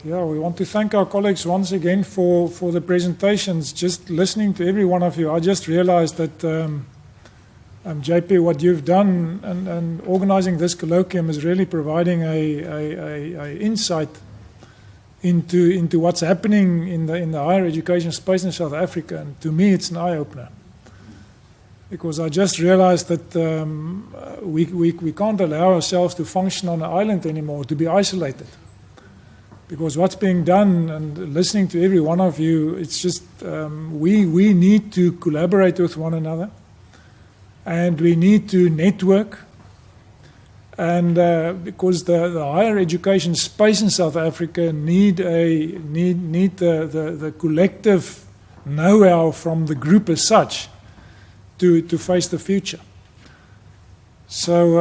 Yeah, we want to thank our colleagues once again for the presentations. Just listening to every one of you, I just realized that, JP, what you've done and organizing this colloquium is really providing a insight into what's happening in the higher education space in South Africa. And to me, it's an eye-opener. Because I just realized that we can't allow ourselves to function on an island anymore, to be isolated. Because what's being done, and listening to every one of you, it's just we need to collaborate with one another, and we need to network. And because the higher education space in South Africa need the collective know-how from the group as such to face the future. So,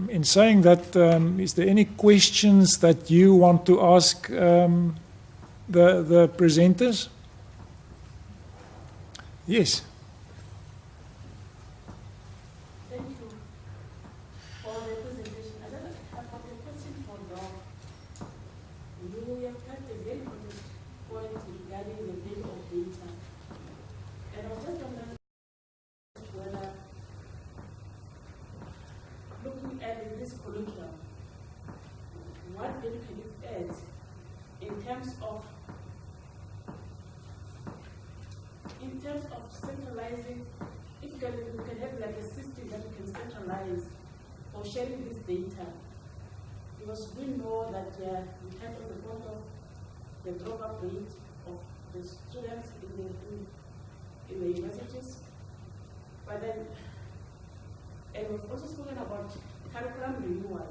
in saying that, is there any questions that you want to ask the presenters? Yes. Thank you for the presentation. I have a question for Dolf. You have touched a very important point regarding the value of data. And I was just wondering whether, looking at this curriculum, what value can you add in terms of centralizing? If you can have like a system that you can centralize for sharing this data, because we know that we have on the point of the dropout rate of the students in the universities, but then. And we've also spoken about curriculum renewal.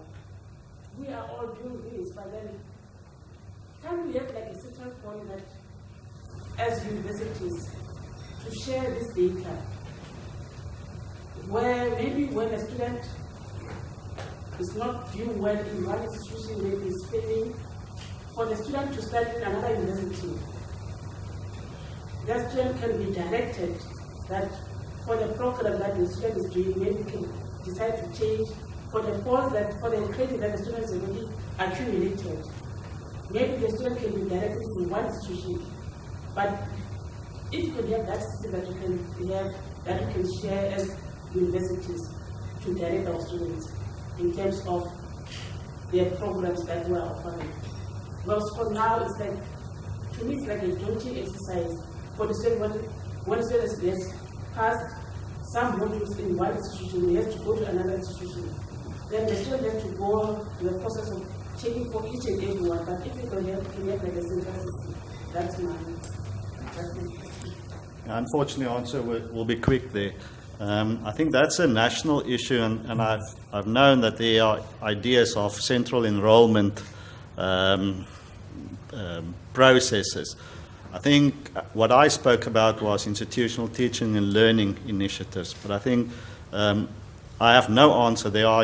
We are all doing this, but then can we have like a central point that, as universities, to share this data, where maybe when a student is not doing well in one institution, maybe is failing, for the student to study in another university, that student can be directed that for the program that the student is doing, maybe you can decide to change for the course that for the credit that the student has already accumulated. Maybe the student can be directed to one institution, but if you can have that system that you can have, that you can share as universities to direct our students in terms of their programs that we are offering. Because for now, it's like, to me, it's like a daunting exercise for the student when the student has passed some modules in one institution, we have to go to another institution. Then the student has to go through the process of checking for each and every one. But if you can have like a central system, that's my question. Unfortunately, answer will be quick there. I think that's a national issue, and I've known that there are ideas of central enrollment processes. I think what I spoke about was institutional teaching and learning initiatives, but I think I have no answer. There are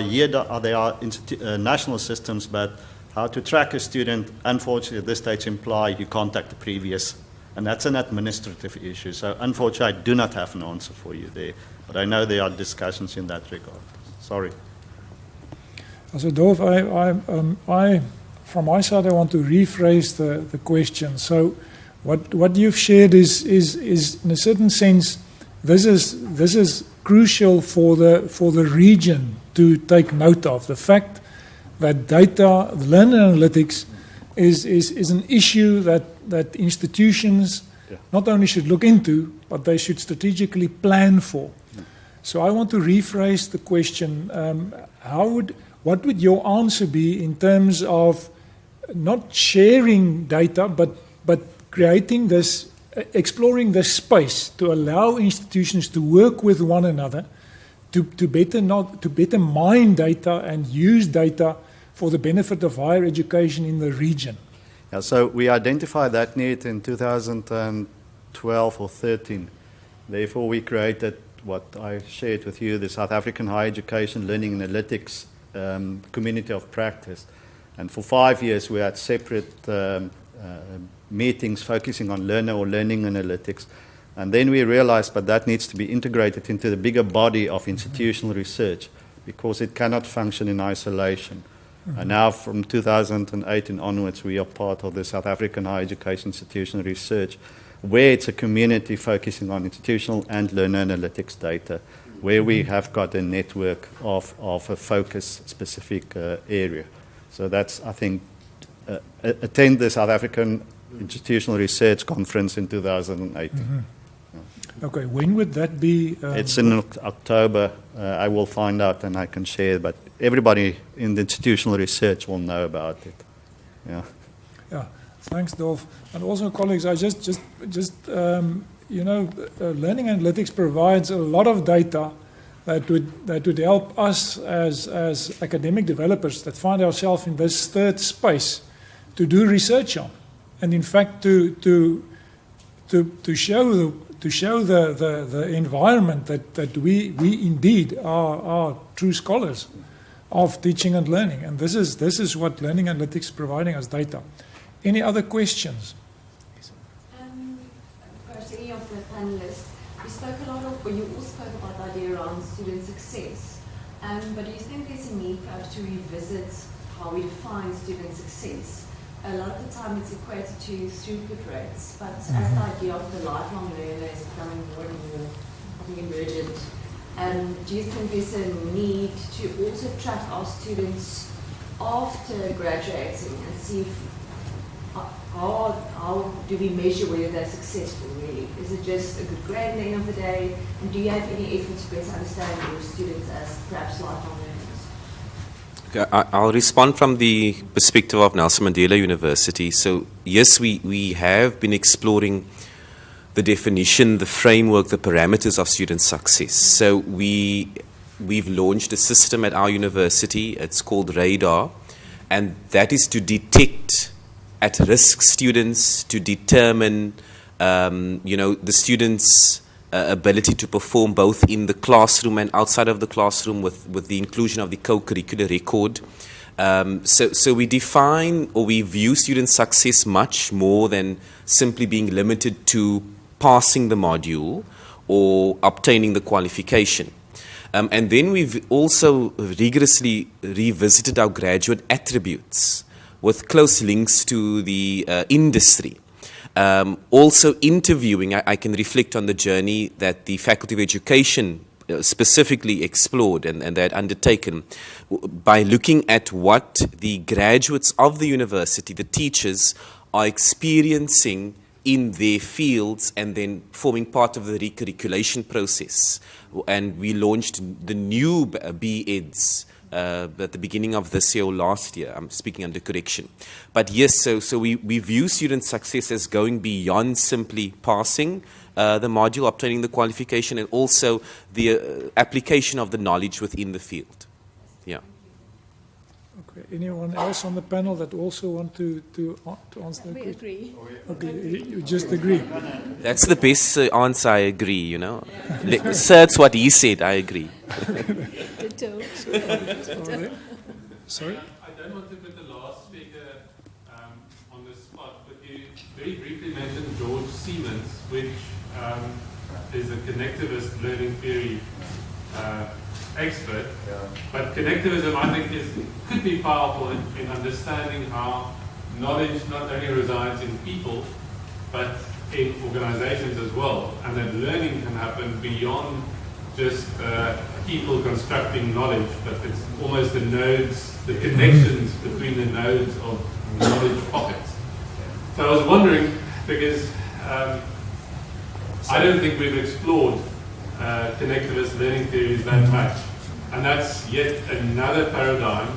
national systems, but how to track a student, unfortunately, at this stage imply you contact the previous, and that's an administrative issue. So unfortunately, I do not have an answer for you there, but I know there are discussions in that regard. Sorry. So Dolf, I from my side, I want to rephrase the question. So what you've shared is in a certain sense, this is crucial for the region to take note of. The fact that data, learning analytics, is an issue that institutions not only should look into, but they should strategically plan for. So I want to rephrase the question. What would your answer be in terms of not sharing data, but creating this, exploring this space to allow institutions to work with one another to better mine data and use data for the benefit of higher education in the region? Yeah, so we identified that need in 2012 or 13. Therefore, we created what I shared with you, the South African Higher Education Learning Analytics Community of Practice. And for 5 years, we had separate meetings focusing on learner or learning analytics. And then we realized that that needs to be integrated into the bigger body of institutional research because it cannot function in isolation. And now from 2018 onwards, we are part of the South African Higher Education Institutional Research, where it's a community focusing on institutional and learner analytics data, where we have got a network of a focus-specific area. So that's, I think, attend the South African Institutional Research Conference in 2018. Okay, when would that be? It's in October. I will find out and I can share, but everybody in the institutional research will know about it. Yeah. Yeah, thanks, Dolf. And also, colleagues, I learning analytics provides a lot of data that would help us as academic developers that find ourselves in this third space to do research on, and in fact to show the environment that we indeed are true scholars of teaching and learning, and this is what learning analytics is providing us data. Any other questions? Perhaps any of the panelists, you spoke a lot of, or you all spoke about the idea around student success, but do you think there's a need perhaps to revisit how we define student success? A lot of the time it's equated to throughput rates, but as the idea of the lifelong learner is becoming more and more, I think, emergent, do you think there's a need to also track our students after graduating and see if, how do we measure whether they're successful really? Is it just a good grade at the end of the day? And do you have any efforts to better understand your students as perhaps lifelong learners? Okay, I'll respond from the perspective of Nelson Mandela University. So yes, we have been exploring the definition, the framework, the parameters of student success. So we've launched a system at our university. It's called Radar, and that is to detect at-risk students, to determine the students' ability to perform both in the classroom and outside of the classroom with the inclusion of the co-curricular record. So we define, or we view student success much more than simply being limited to passing the module or obtaining the qualification. And then we've also rigorously revisited our graduate attributes with close links to the industry. Also interviewing, I can reflect on the journey that the Faculty of Education specifically explored and they had undertaken by looking at what the graduates of the university, the teachers, are experiencing in their fields and then forming part of the recurriculation process. And we launched the new B-Eds at the beginning of this year or last year. I'm speaking under correction. But yes, so we view student success as going beyond simply passing the module, obtaining the qualification, and also the application of the knowledge within the field. Yeah. Okay. Anyone else on the panel that also want to answer the question? We agree. Okay, you just agree. That's the best answer, I agree, you know. Sir, it's what he said, I agree. Sorry? I don't want to put the last speaker on the spot, but you very briefly mentioned George Siemens, which is a connectivist learning theory expert. But connectivism, I think, could be powerful in understanding how knowledge not only resides in people, but in organizations as well, and that learning can happen beyond just people constructing knowledge, but it's almost the nodes, the connections between the nodes of knowledge pockets. So I was wondering, because I don't think we've explored connectivist learning theories that much, and that's yet another paradigm,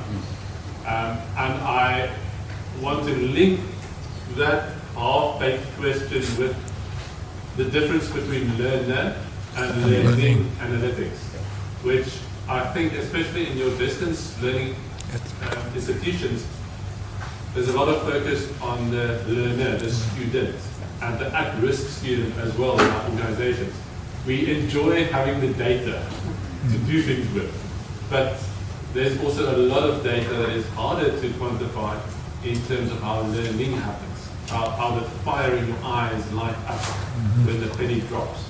and I want to link that half-baked question with the difference between learner and learning analytics, which I think, especially in your distance learning institutions, there's a lot of focus on the learner, the student, and the at-risk student as well in our organizations. We enjoy having the data to do things with, but there's also a lot of data that is harder to quantify in terms of how learning happens, how the fire in your eyes light up when the penny drops.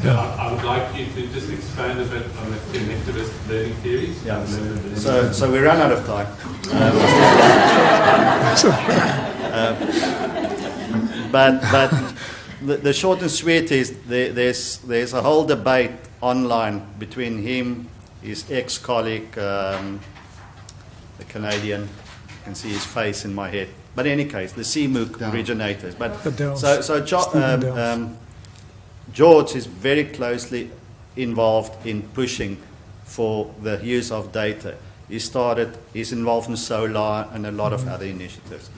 Yeah. I would like you to just expand a bit on the connectivist learning theories. Yeah. So we ran out of time. But the short and sweet is there's a whole debate online between him, his ex-colleague, the Canadian. You can see his face in my head. But in any case, the CMOOC originators. But The Delf. so George is very closely involved in pushing for the use of data. He's involved in solar and a lot of other initiatives.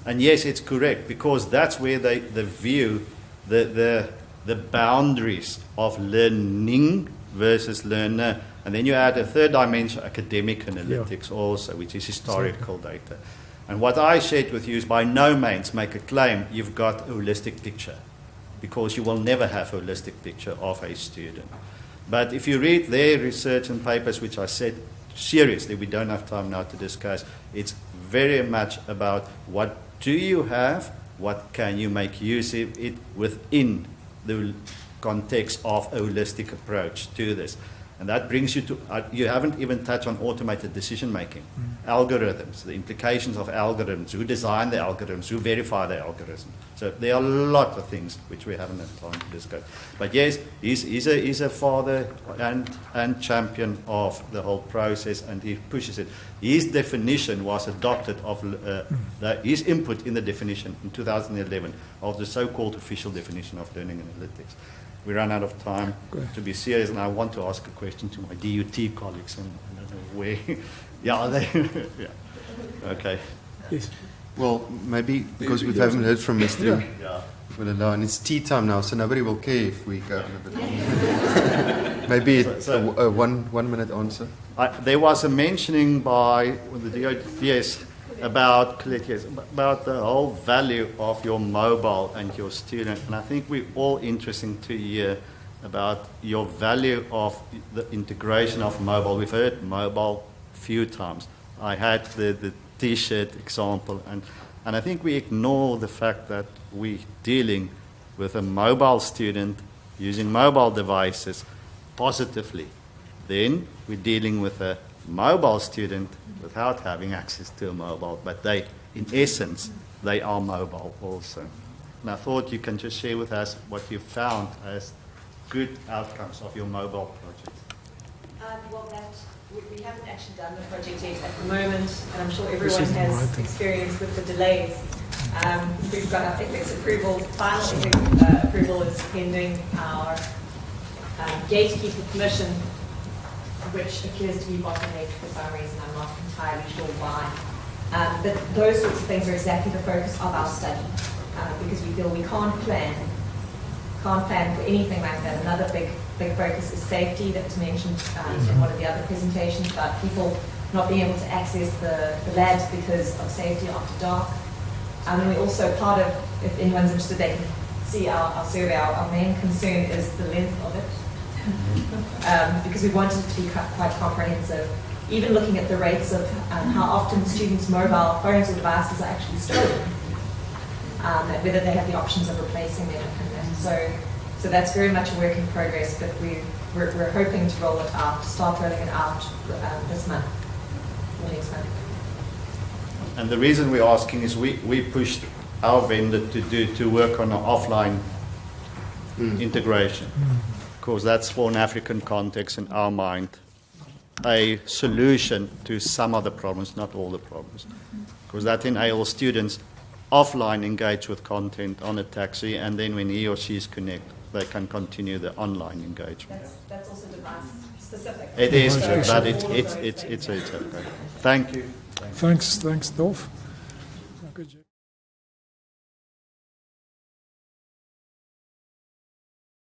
And yes, it's correct, because that's where they view the boundaries of learning versus learner. And then you add a third dimension, academic analytics also, which is historical data. And what I shared with you is by no means make a claim you've got a holistic picture, because you will never have a holistic picture of a student. But if you read their research and papers, which I said, seriously, we don't have time now to discuss, it's very much about what do you have, what can you make use of it within the context of a holistic approach to this. And that brings you to, you haven't even touched on automated decision making, algorithms, the implications of algorithms, who design the algorithms, who verify the algorithms. So there are a lot of things which we haven't had time to discuss. But yes, he's a father and champion of the whole process, and he pushes it. His definition was adopted of his input in the definition in 2011 of the so-called official definition of learning analytics. We ran out of time to be serious, and I want to ask a question to my DUT colleagues, and I don't know where. Yeah, they. Yeah. Okay. Yes. Well, maybe because we haven't heard from Mistri, Yeah. we'll allow, and it's tea time now, so nobody will care if we go a bit longer. Maybe a 1 minute answer. There was a mentioning by the DOTS about the whole value of your mobile and your student, and I think we're all interested to hear about your value of the integration of mobile. We've heard mobile a few times. I had the T-shirt example, and I think we ignore the fact that we're dealing with a mobile student using mobile devices positively. Then we're dealing with a mobile student without having access to a mobile, but they, in essence, they are mobile also. And I thought you can just share with us what you found as good outcomes of your mobile project. We haven't actually done the project yet at the moment, and I'm sure everyone has experience with the delays. We've got our ethics approval, final ethics approval is pending, our gatekeeper permission, which appears to be bottlenecked for some reason. I'm not entirely sure why. But those sorts of things are exactly the focus of our study, because we feel we can't plan for anything like that. Another big focus is safety that was mentioned in one of the other presentations about people not being able to access the labs because of safety after dark. And we also, part of, if anyone's interested, they can see our survey. Our main concern is the length of it. Because we wanted it to be quite comprehensive, even looking at the rates of how often students' mobile phones or devices are actually stolen, and whether they have the options of replacing them. And so that's very much a work in progress, but we're hoping to roll it out, start rolling it out this month or next month. And the reason we're asking is we pushed our vendor to work on an offline integration. Because that's, for an African context in our mind, a solution to some of the problems, not all the problems. Because that enables students offline engage with content on a taxi, and then when he or she is connected, they can continue the online engagement. That's also device specific. It is true, but it's okay. Thank you. Thanks, Dolf.